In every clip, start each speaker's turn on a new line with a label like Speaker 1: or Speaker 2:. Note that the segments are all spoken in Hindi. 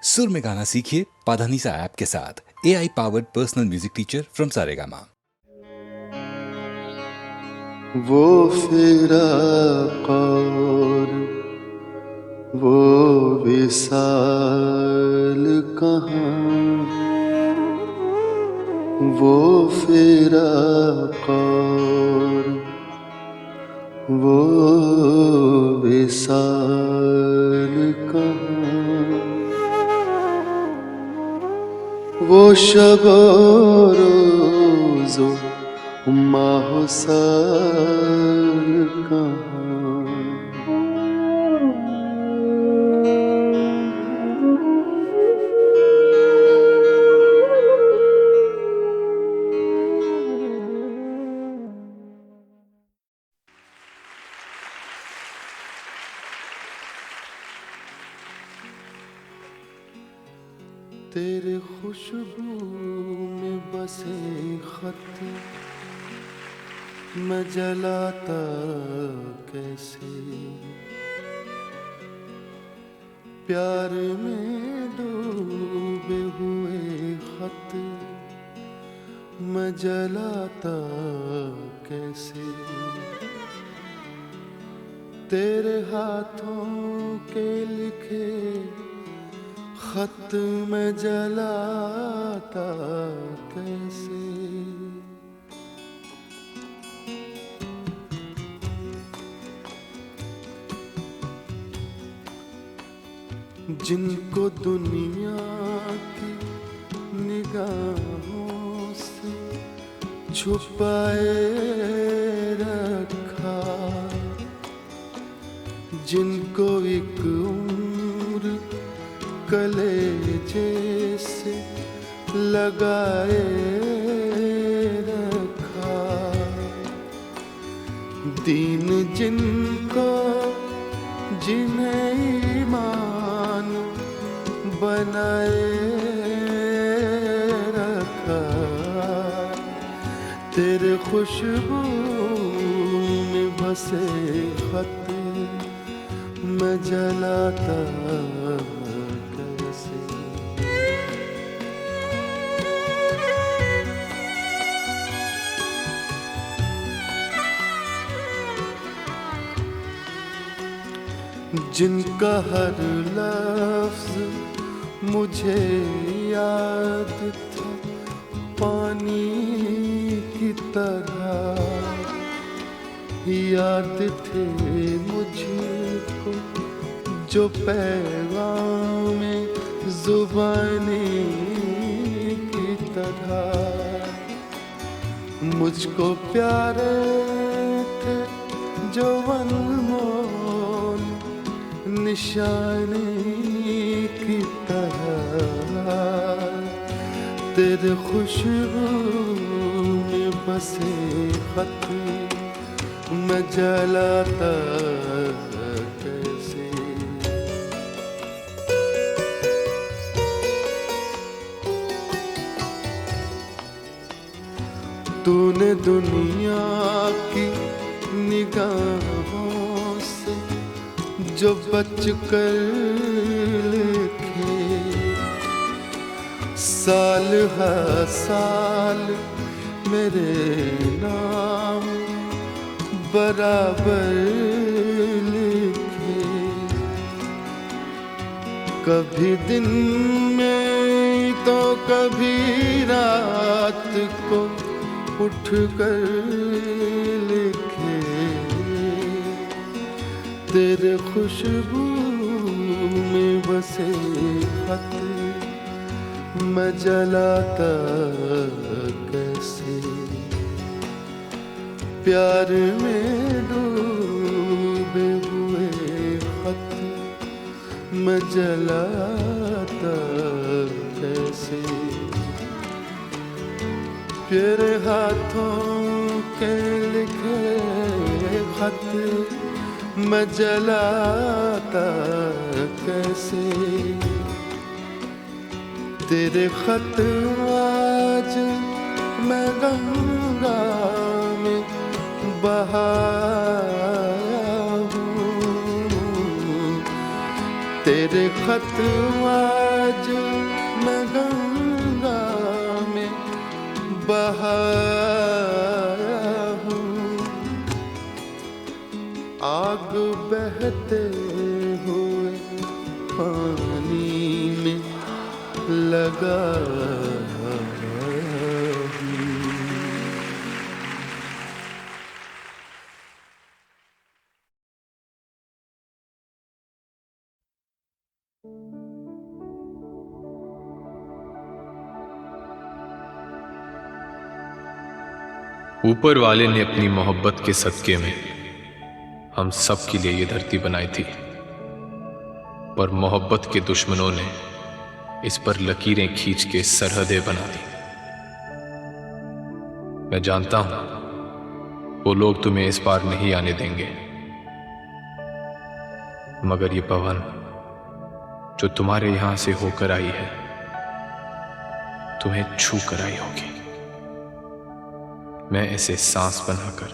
Speaker 1: सुर में गाना सीखिए पाधानीसा ऐप के साथ। AI powered personal music teacher from Saregama.
Speaker 2: वो फिराक और वो विसाल कहाँ, वो फिराक और वो विसाल कहाँ, वो शब और रोज़ो माहो साल कहाँ। तेरे खुशबू में बसे खत मैं जलाता कैसे, प्यार में डूबे हुए खत मैं जलाता कैसे, तेरे हाथों के लिखे खत में जलाता कैसे। जिनको दुनिया की निगाहों से छुपाए रखा, जिनको एक उम्र कलेजे से लगाए रखा, दीन जिनको जिन्हें ईमान बनाए रखा, तेरे खुशबू में बसे खत मैं जलाता कैसे। जिनका हर लफ्ज मुझे याद था पानी की तरह, याद थे मुझको जो पैगाम जुबानी की तरह, मुझको प्यारे थे जो अनमोल निशानी की तरह, तेरे खुशबू में बसे खत मैं जलाता कैसे। तूने दुनिया की निगाहों से जो बच कर लिखे, साल हर साल मेरे नाम बराबर लिखे, कभी दिन में तो कभी रात को उठ कर लिखे, तेरे खुशबू में बसे खत मैं जलाता कैसे, प्यार में डूबे हुए खत मैं जलाता कैसे, तेरे हाथों के लिखे खत मैं जलाता कैसे, तेरे खत आज मैं गंगा में बहाऊं, तेरे खत आज आज मैं गंगा में बहाया हूँ, आग बहते हुए पानी में लगा हूँ।
Speaker 3: ऊपर वाले ने अपनी मोहब्बत के सदके में हम सब के लिए ये धरती बनाई थी, पर मोहब्बत के दुश्मनों ने इस पर लकीरें खींच के सरहदें बना दी। मैं जानता हूं वो लोग तुम्हें इस पार नहीं आने देंगे, मगर ये पवन जो तुम्हारे यहां से होकर आई है तुम्हें छू कर आई होगी। मैं इसे सांस बनाकर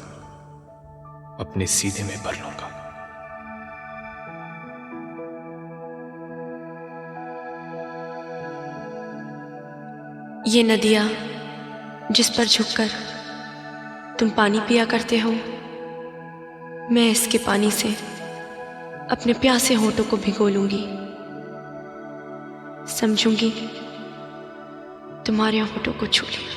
Speaker 3: अपने सीने में भर लूंगा।
Speaker 4: ये नदियाँ जिस पर झुककर तुम पानी पिया करते हो, मैं इसके पानी से अपने प्यासे होठों को भिगो लूंगी। समझूंगी तुम्हारे होठों को छू लिया।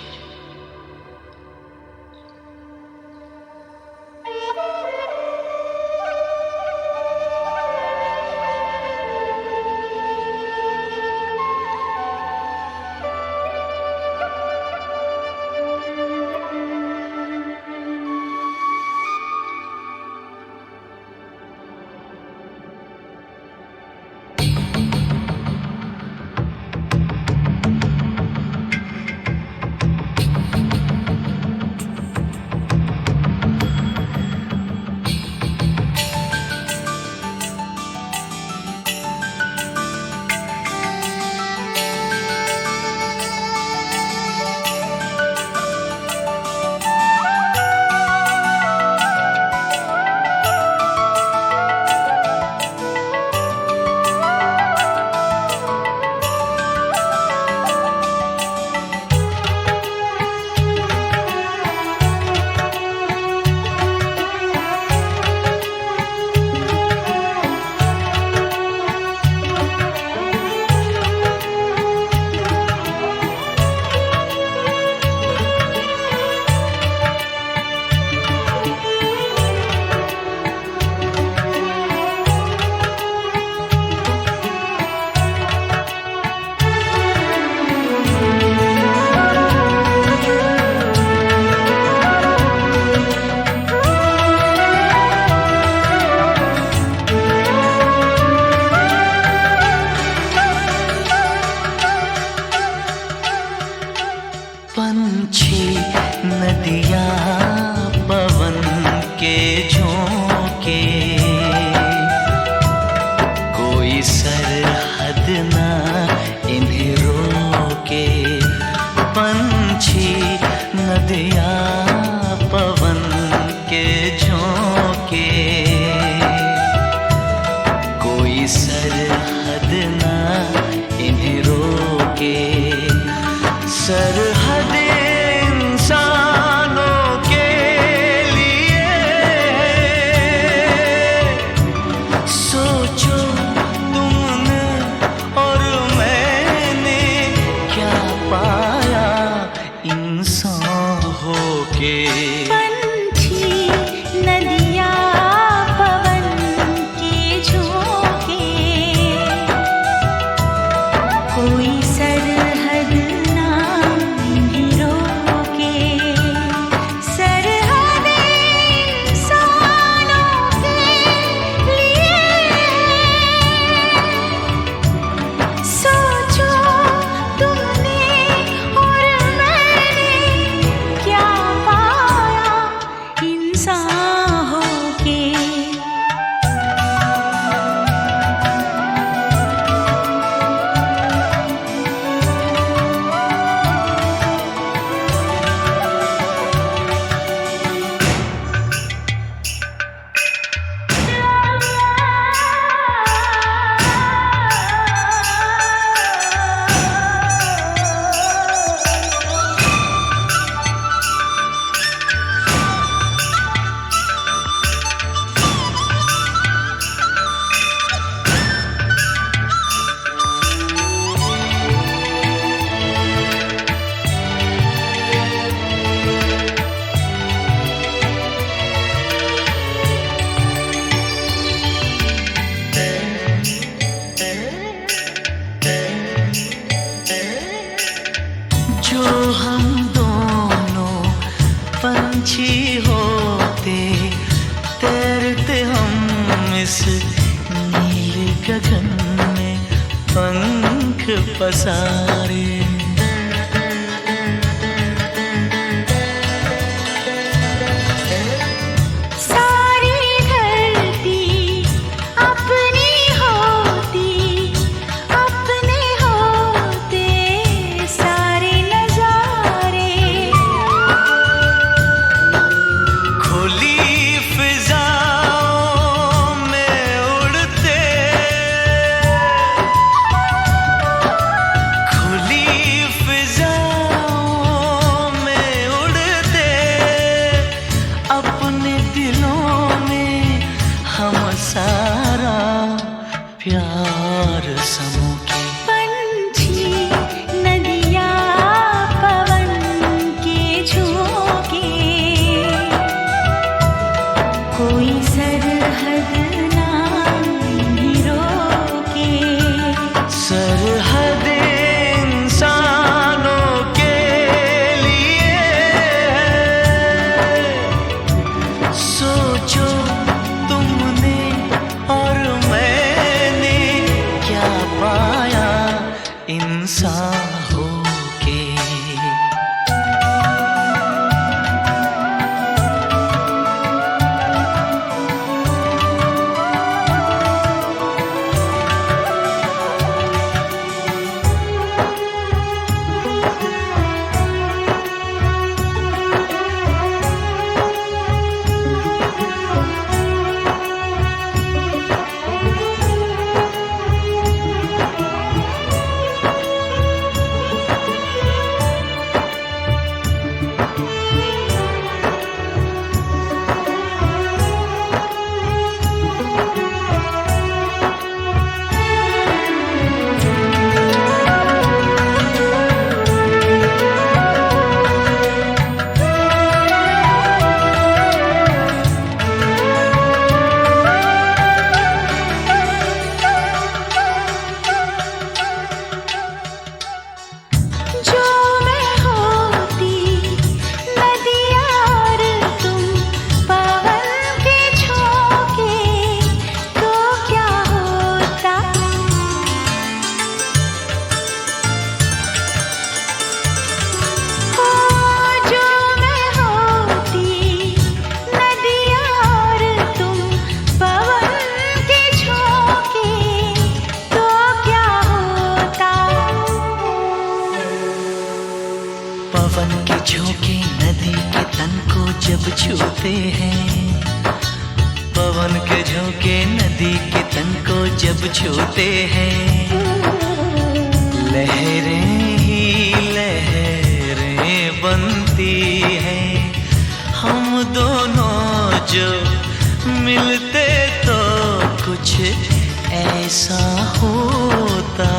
Speaker 5: पसारे। प्यार समूह के
Speaker 6: पंछी नदिया पवन के झोंके, कोई सरहद ना रोके।
Speaker 5: सरहद इंसानों के लिए सोचो तुमने और मैंने क्या पाया इंसान होके। पवन के झोंके नदी के तन को जब छूते हैं, पवन के झोंके नदी के तन को जब छूते हैं, लहरें ही लहरें बनती हैं। हम दोनों जो मिलते तो कुछ ऐसा होता।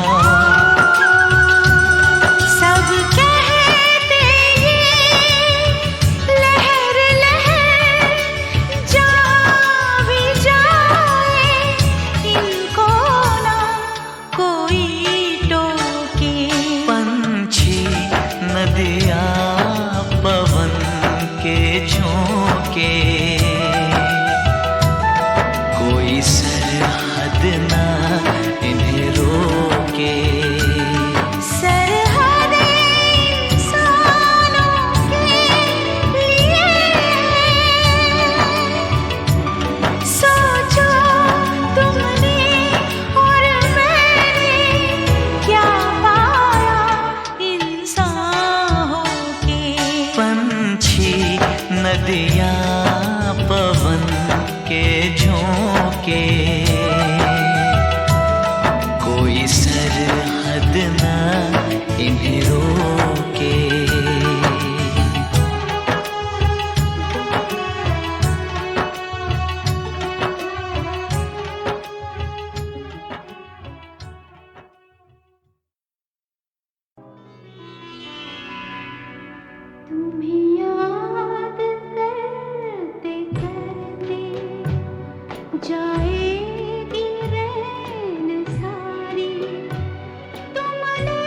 Speaker 5: नदिया पवन के झोंके, कोई सरहद ना इन्हें रोके।
Speaker 6: सरहद इंसानों के लिए सोचो तुमने और मैंने क्या पाया इंसान होके।
Speaker 5: पंछी नदिया पवन के झोंके, कोई सरहद ना इन्हें रोके।
Speaker 6: तुम्हें याद करते करते जाएगी रैन सारी, तुमने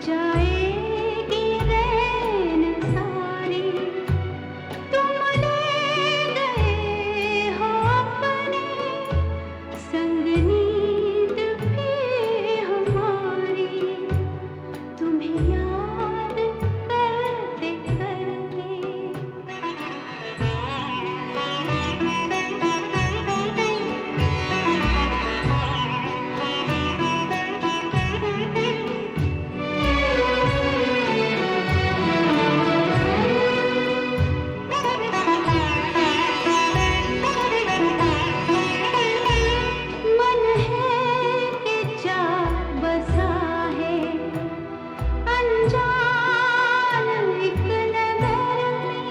Speaker 6: जाएगी रैन सारी, तुम ले गए हो अपने संग नींद भी हमारी, तुम्हें याद करते करते। मन है कि जा बसा है अनजान एक नगर में,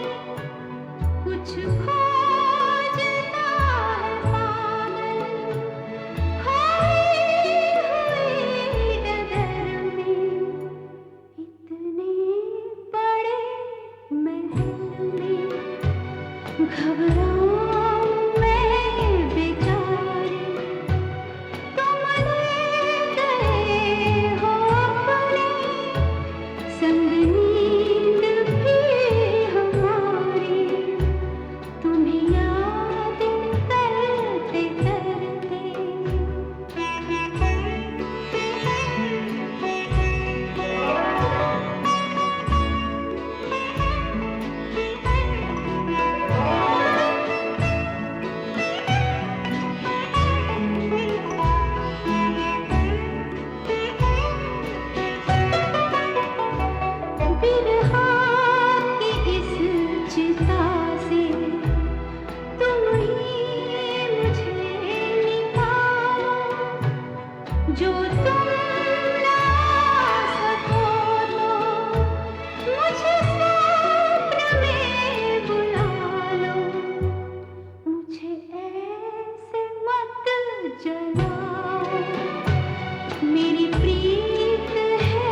Speaker 6: कुछ खोजता है पागल खोई हुई डगर में, इतने बड़े महल में घबराऊं मैं बेचारी, तुम ले गए हो अपने संग नींद भी हमारी, तुम्हें याद करते करते। बिरहा की इस चिता से तुम ही मुझे निकालो, जो तुम ना सको तो मुझे स्वप्न में बुला लो, मुझे ऐसे मत जलाओ, मेरी प्रीत है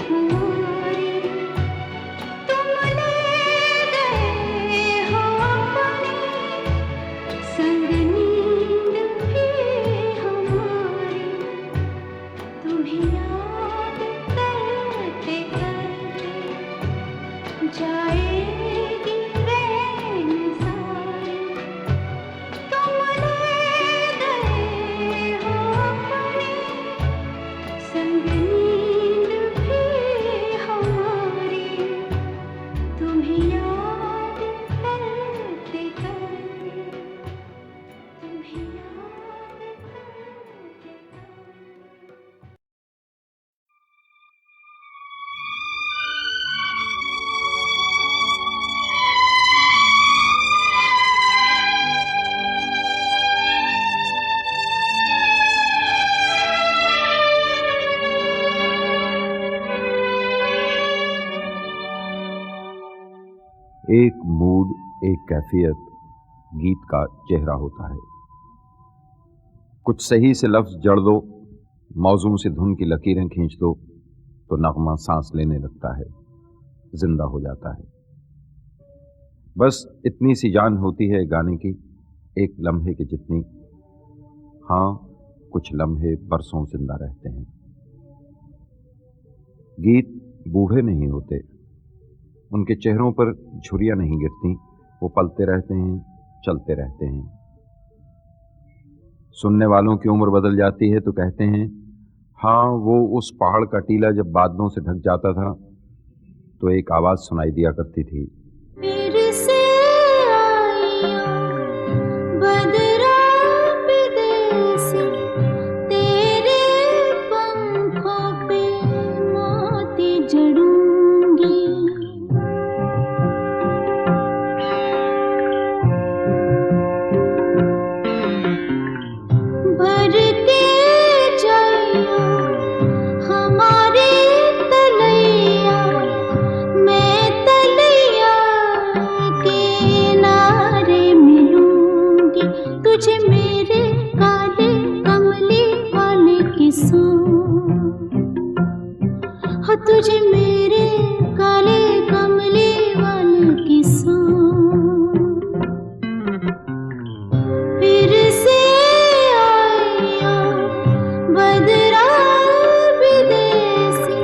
Speaker 6: कुंवारी, तुम ले गए हो अपने संग नींद भी हमारी, तुम्हें याद करते करते जाएगी रैन सारी, तुम ले गए हो अपने संग नींद भी हमारी, तुम्हें याद करते करते, तुम्हें याद करते करते।
Speaker 7: एक मूड, एक कैफियत गीत का चेहरा होता है। कुछ सही से लफ्ज जड़ दो, मौजूं से धुन की लकीरें खींच दो, तो नगमा सांस लेने लगता है, जिंदा हो जाता है। बस इतनी सी जान होती है गाने की, एक लम्हे की जितनी। हाँ, कुछ लम्हे बरसों जिंदा रहते हैं। गीत बूढ़े नहीं होते, उनके चेहरों पर झुर्रियां नहीं गिरती, वो पलते रहते हैं, चलते रहते हैं। सुनने वालों की उम्र बदल जाती है तो कहते हैं, हाँ, वो उस पहाड़ का टीला जब बादलों से ढक जाता था तो एक आवाज सुनाई दिया करती थी,
Speaker 6: फिर से आइयो बदरा विदेसी, तेरे पंखों पे मोती जड़ूंगी। भर के जाइयो हमारे तलैया, मैं तलैया के नारे मिलूंगी, तुझे मेरे काले कमली वाले किस्सों, हो तुझे मेरे काले कमली वाले किस्सों। फिर से आइयो बदरा विदेसी,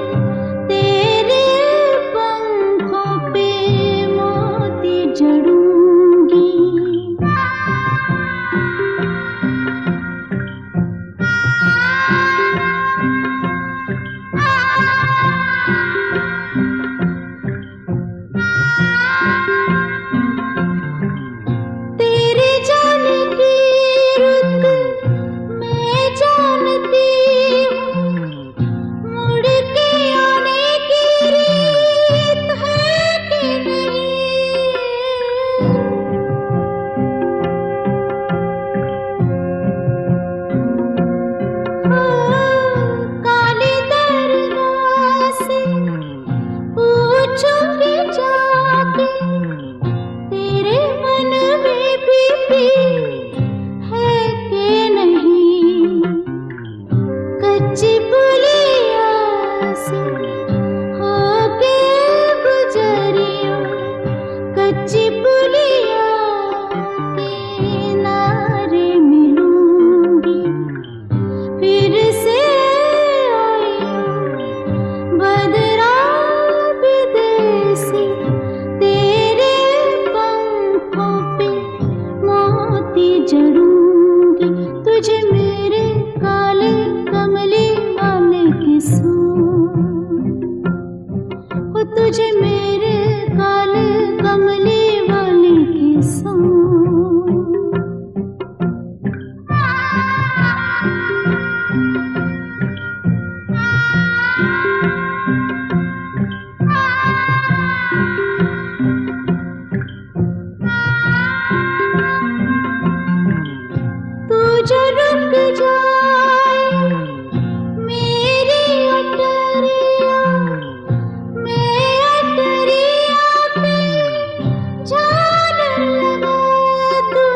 Speaker 6: तुझे मेरे काले कमली वाले की सांस। तू जो रुक जाए मेरी अटरिया, मैं अटरिया पे झालर लगा दूं।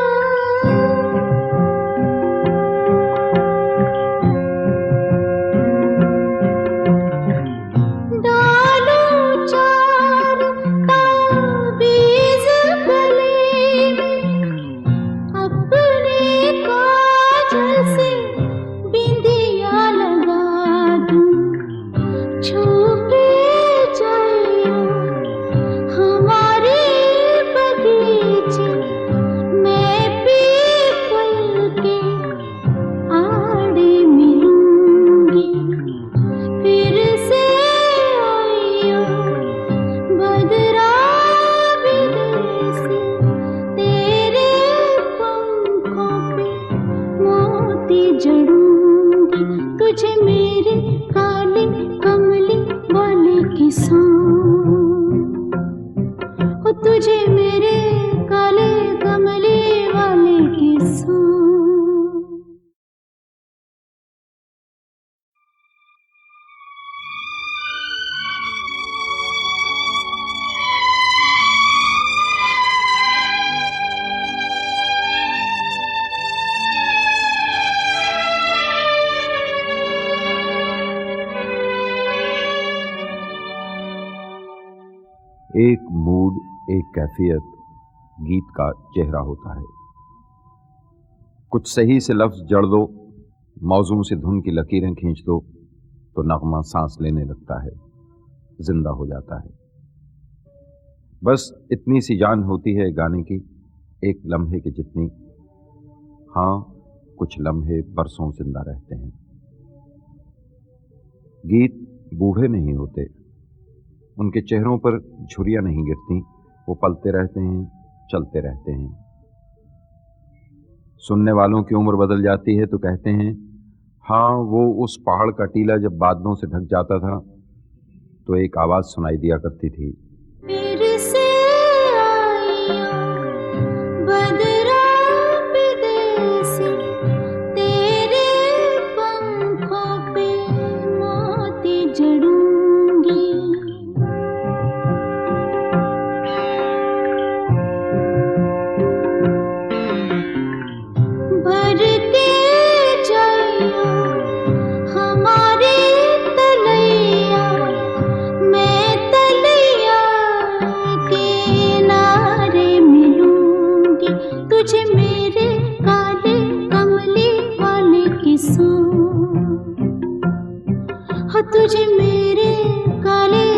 Speaker 6: डालूं चार ताबीज़ गले में, अपने काजल से बिंदिया लगा दूं। छू के जाइयो हमारे बगीचे, मैं पीपल के आड़े मिलूंगी। फिर से आइयो बदरा विदेसी, तेरे पंखों पे मोती जड़ूंगी। तुझे मेरे काले कमली वाले की सांस, हो तुझे मेरे काले कमली वाले की सांस।
Speaker 7: एक मूड, एक कैफियत गीत का चेहरा होता है। कुछ सही से लफ्ज जड़ दो, मौजूं से धुन की लकीरें खींच दो, तो नगमा सांस लेने लगता है, जिंदा हो जाता है। बस इतनी सी जान होती है गाने की, एक लम्हे की जितनी। हाँ, कुछ लम्हे बरसों जिंदा रहते हैं। गीत बूढ़े नहीं होते, उनके चेहरों पर झुर्रियां नहीं गिरती, वो पलते रहते हैं, चलते रहते हैं। सुनने वालों की उम्र बदल जाती है तो कहते हैं, हाँ वो उस पहाड़ का टीला जब बादलों से ढक जाता था तो एक आवाज सुनाई दिया करती थी।
Speaker 6: फिर से आइयो बदरा विदेसी, तेरे पंखों पे मोती जड़ूंगी। भर के जाइयो हमारे तलैया, मैं तलैया के किनारे मिलूंगी। तुझे मेरे काले कमली वाले की सांस, हो तुझे मेरे काले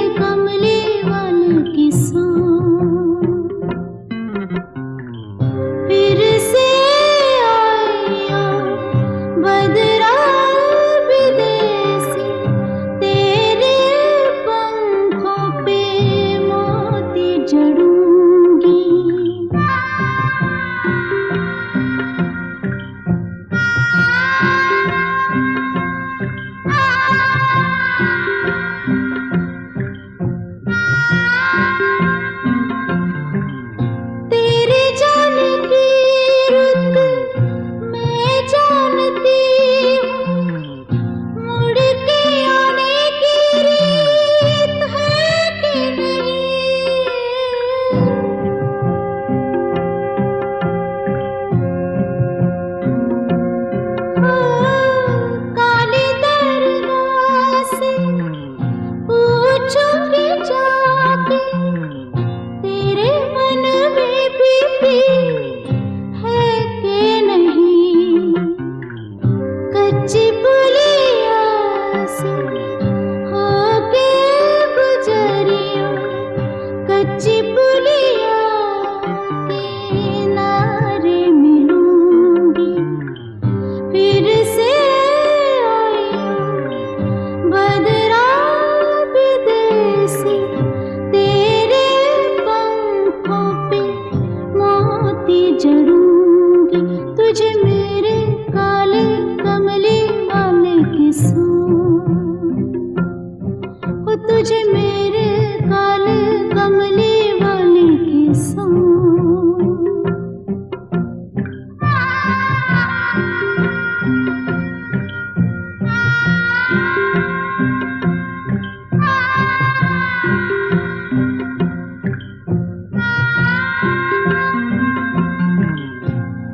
Speaker 6: तुझे मेरे काले कमली वाले के संग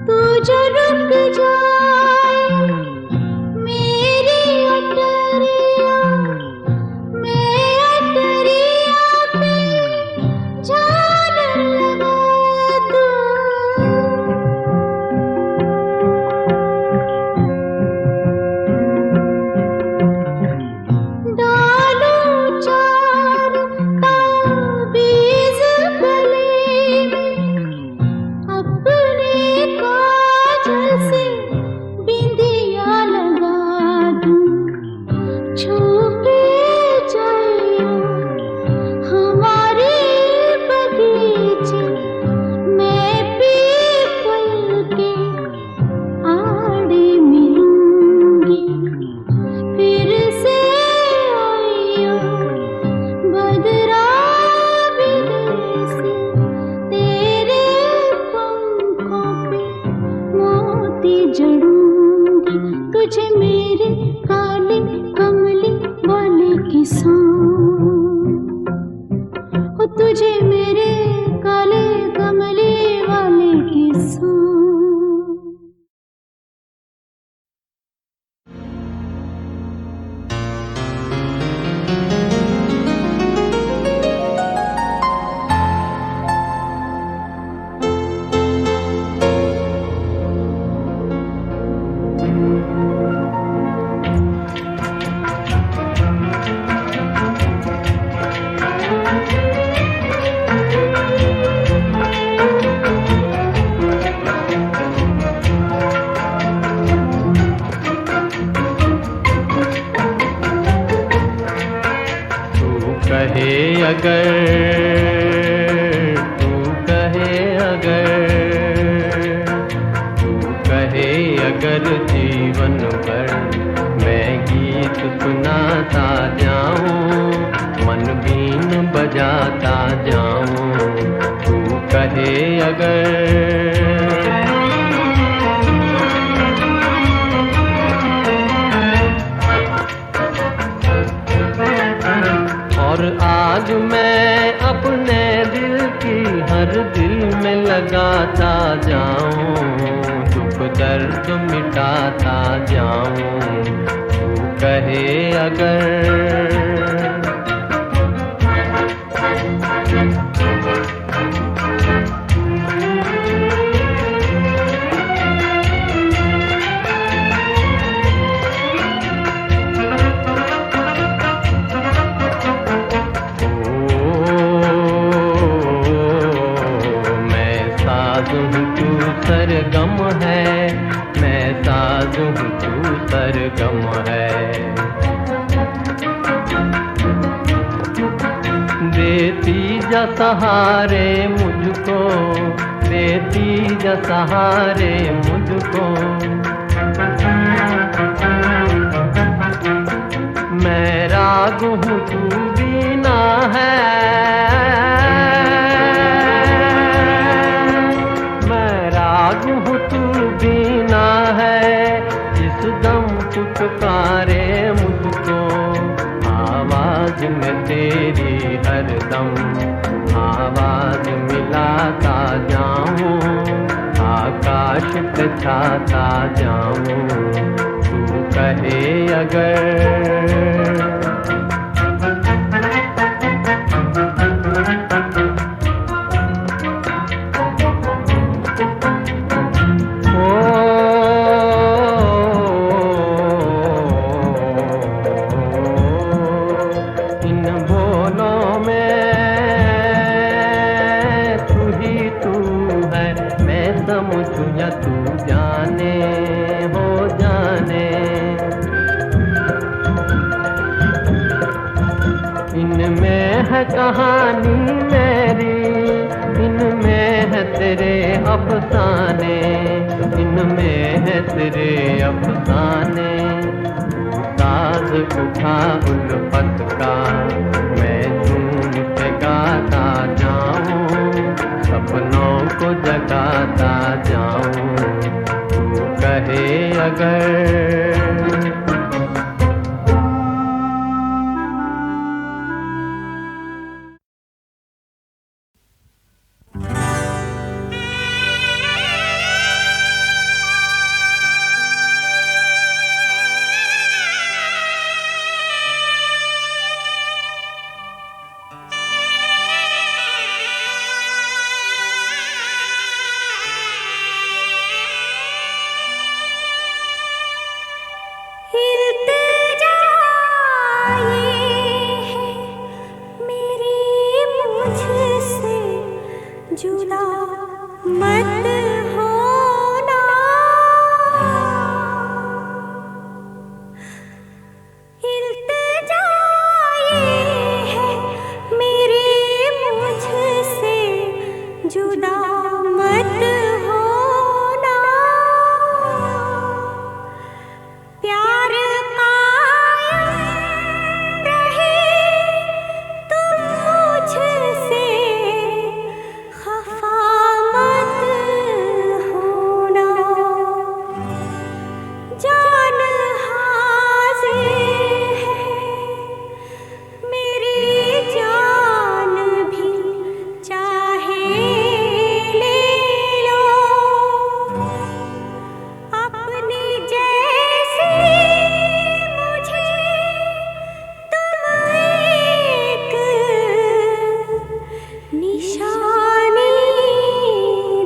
Speaker 6: तू जो रुक जाए मेरी अटरिया, मैं अटरिया पे झालर लगा दूं। डालूं चार ताबीज़ गले में, अपने काजल से बिंदिया लगा दूं। छू के जाइयो हमारे बगीचे, मैं पीपल के आड़े मिलूंगी। फिर से आइयो बदरा विदेसी, तेरे पंखों पे मोती जड़ूंगी। तुझे मेरे काले कमली वाले की सांग, ओ तुझे मेरे काले कमली वाले की सांग।
Speaker 8: अगर जीवन भर मैं गीत सुनाता जाऊं, मन बीन बजाता जाऊं, तू कहे अगर। और आज मैं अपने दिल की हर दिल में लगाता जाऊं, दुख दर्द मिटाता जाऊं, तू कहे अगर। सरगम है, मैं साज हूँ तू सरगम है। देती जा सहारे मुझको, देती जा सहारे मुझको, मैं राग हूँ तू बीना है। बीना है जिस दम पुकारे मुझको, आवाज में तेरी हर दम आवाज मिलाता जाऊं, आकाश पे छाता जाऊं, तू कहे अगर। समझूं या तू जाने हो जाने, इनमें है कहानी मेरी, इनमें है तेरे अफसाने, इनमें है तेरे अफसाने। तू साज उठा उल्फत का, मैं अगर
Speaker 6: जुदा मत होना, इल्तिजा ये है मेरी मुझसे जुदा मत होना, प्यार कायम रहे तुम मुझसे, खफा मत होना, जान हाज़िर है मेरी जान भी चाहे ले लो, अपने जैसे मुझे तुम एक निशानी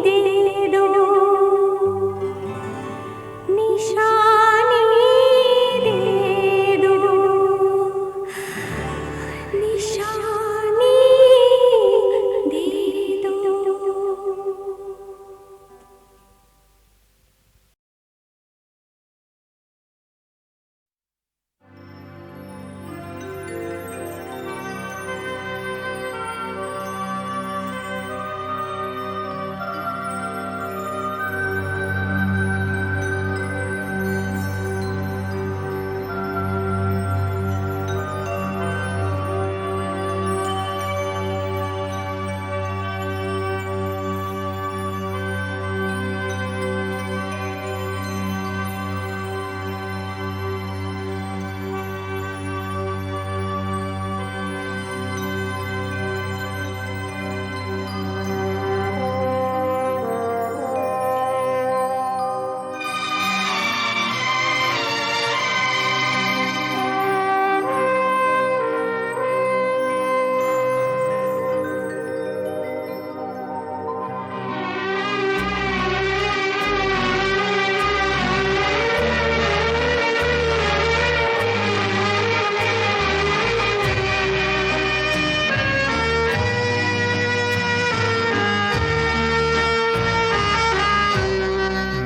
Speaker 6: दे दो, निशानी दे दो, निशानी दे दो।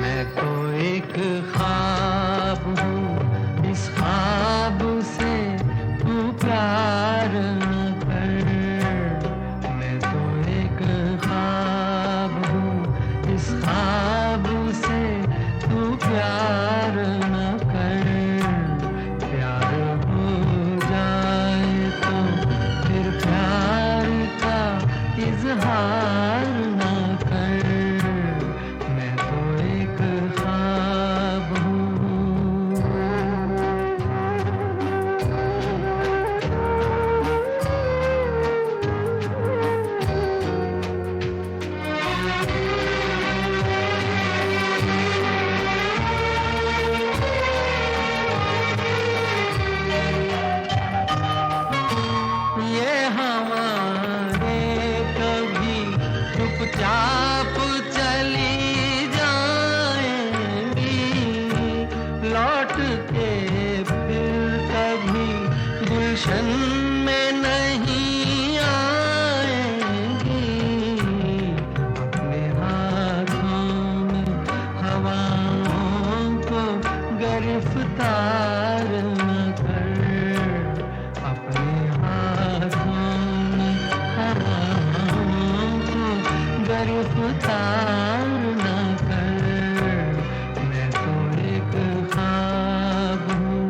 Speaker 6: मैं तो एक ख्वाब हूँ, इस ख्वाब से तू प्यार न कर। मैं तो एक ख्वाब हूँ, इस ख्वाब से तू प्यार न कर। प्यार हो जाए तो फिर प्यार का इजहार न कर। मैं तो एक ख्वाब हूँ। ये हमारे कभी चुपचाप चली जाएंगी, लौट के फिर कभी गुलशन में नहीं आएंगी। अपने हाथों में हवाओं को गिरफ्तार न कर। अपने हाथों में हवाओं को गिरफ्तार न कर। मैं तो एक ख्वाब हूँ।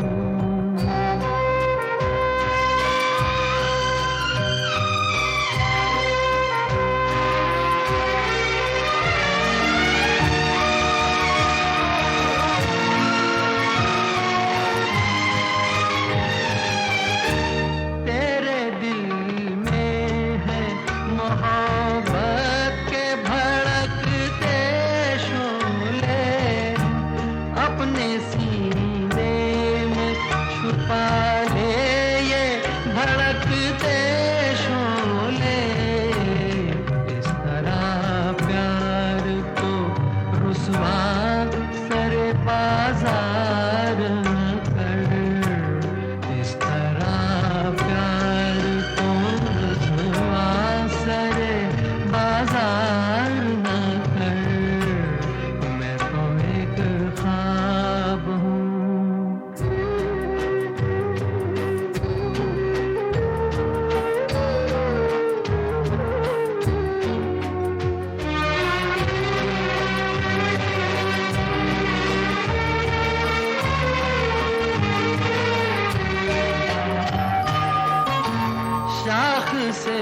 Speaker 6: से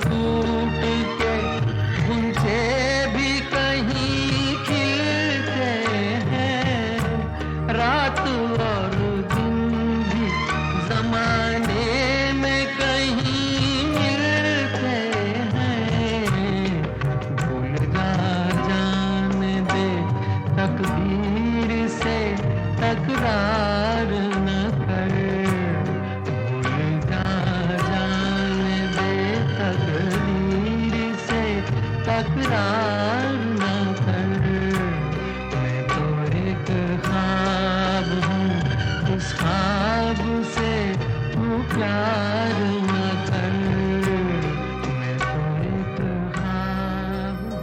Speaker 6: टूट के उनसे भी कहीं खिलते हैं। रात और दिन भी जमाने में कहीं मिलते हैं। भूल जाने दे तकदीर से तकरार न कर। भूल जाने दे तकदीर से तकरार न कर। मैं तो एक ख्वाब हूँ, उस ख्वाब से तू प्यार न कर। मैं तो एक ख्वाब हूँ।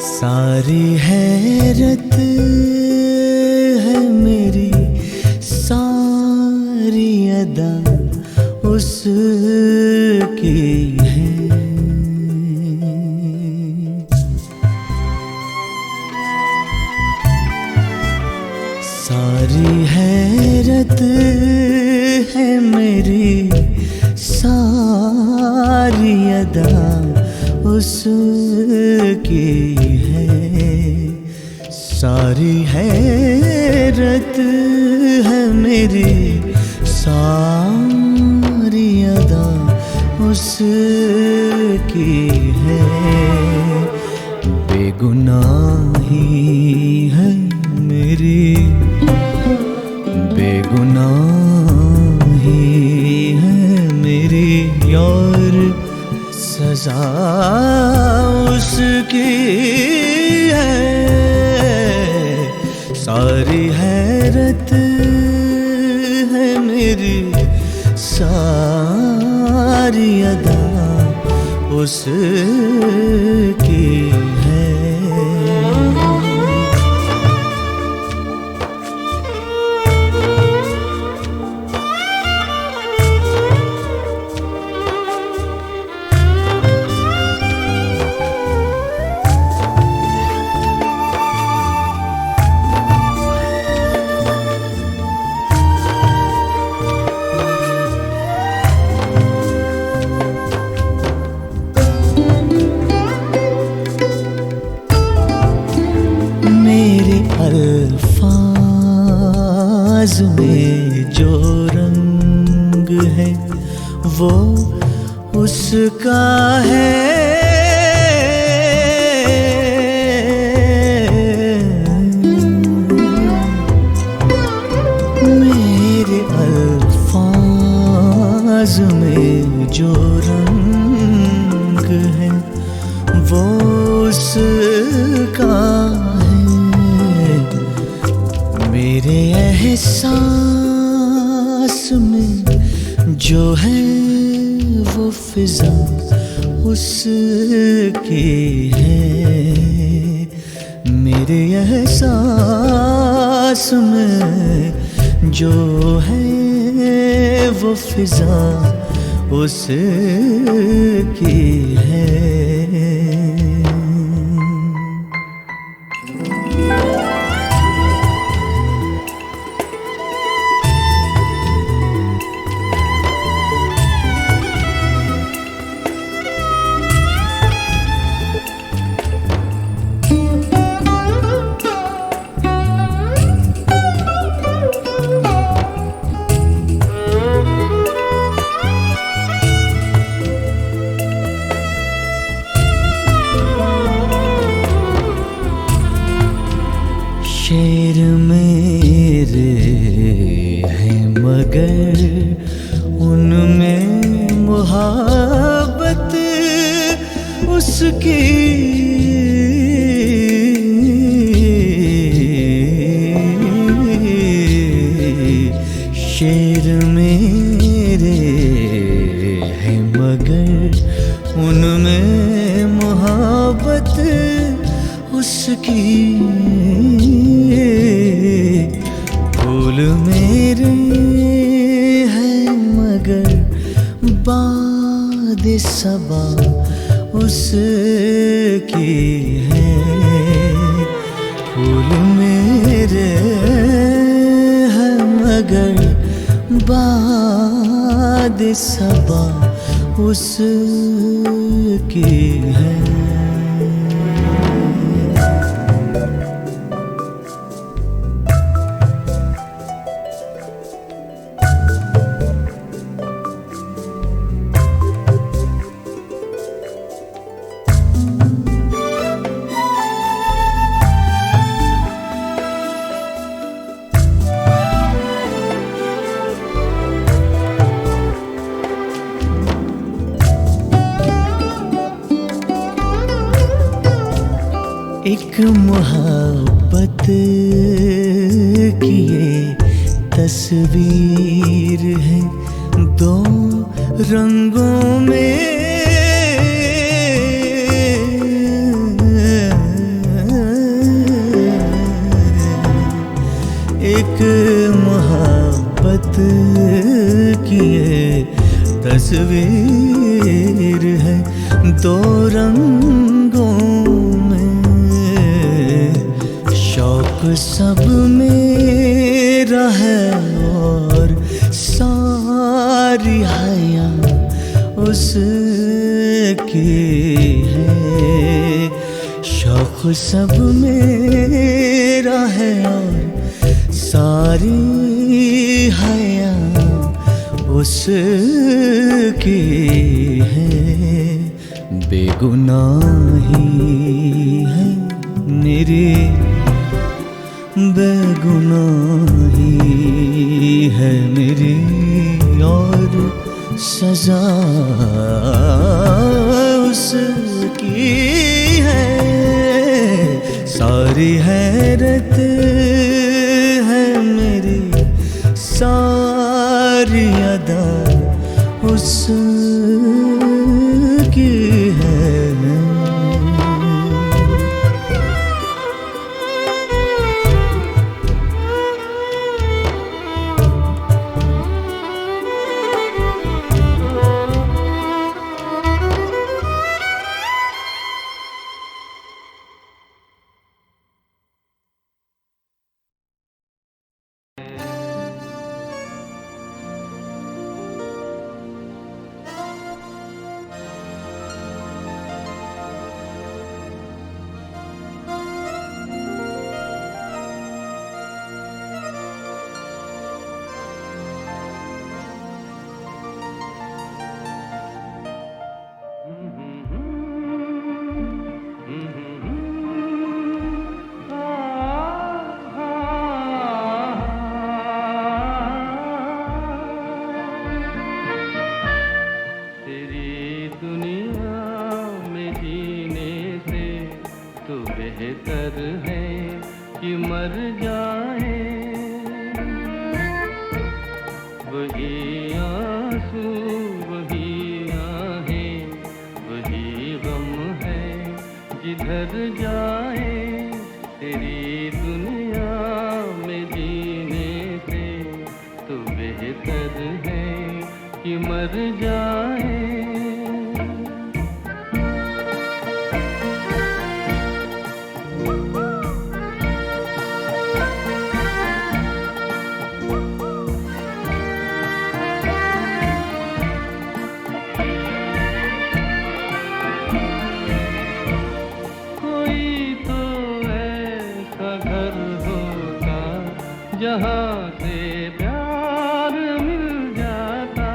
Speaker 5: सारी हैरत है मेरी, सारी अदा उसकी है। सारी हैरत है मेरी, सारी अदा उसकी है। सारी हैरत है मेरी, सारी अदा उसकी है। बेगुनाही है मेरी, बेगुनाही है मेरी और सजा उसकी है। सारी हैरत है मेरी, सारी अदा उसकी है। अल्फाज में जो रंग है वो उसका है। मेरे अल्फाज में जो रंग है वो उसका है। मेरे एहसास में जो है वो फिजा उसकी है। मेरे एहसास में जो है वो फिजा उसकी है। शेर मेरे हैं मगर उनमें मोहब्बत उसकी। शेर मेरे हैं मगर उनमें मोहब्बत उसकी। मेरे हैं मगर बाद सबा उसकी है। एक मोहब्बत की ये तस्वीर है दो रंगों में। एक मोहब्बत की ये तस्वीर है दो रंगों में। शौक सब मेरा है और सारी हया उसकी है। शौक सब मेरा है और सारी हया उसकी है। बेगुनाही है मेरी, बेगुनाही है मेरी और सजा उसकी है। सारी हैरत है मेरी, सारी अदा उसकी है।
Speaker 6: बेहतर है कि मर जाए। वही आंसू वही आहें वही गम है जिधर जाए। तेरी दुनिया में जीने से तो बेहतर है कि मर जाए। जहाँ से प्यार मिल जाता।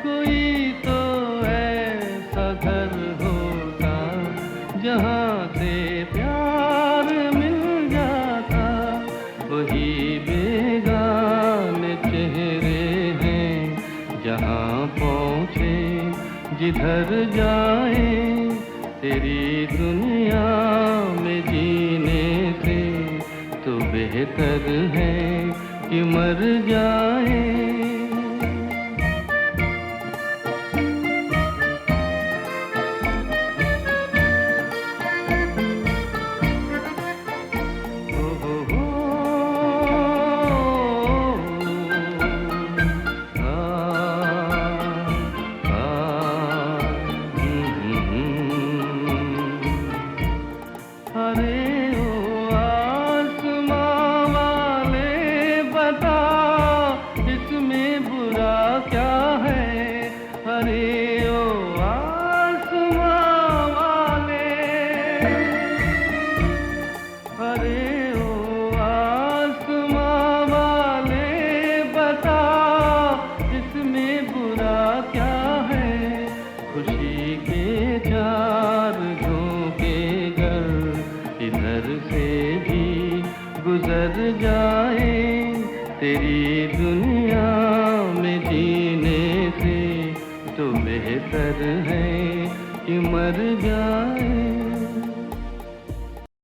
Speaker 6: कोई तो ऐसा घर होता जहाँ से प्यार मिल जाता। वही बेगाने चेहरे हैं जहाँ पहुँचे जिधर जाए। तेरी दुनिया में जीने से तो बेहतर है कि मर जाए। जाए तेरी दुनिया में जीने से तो बेहतर है कि मर जाए।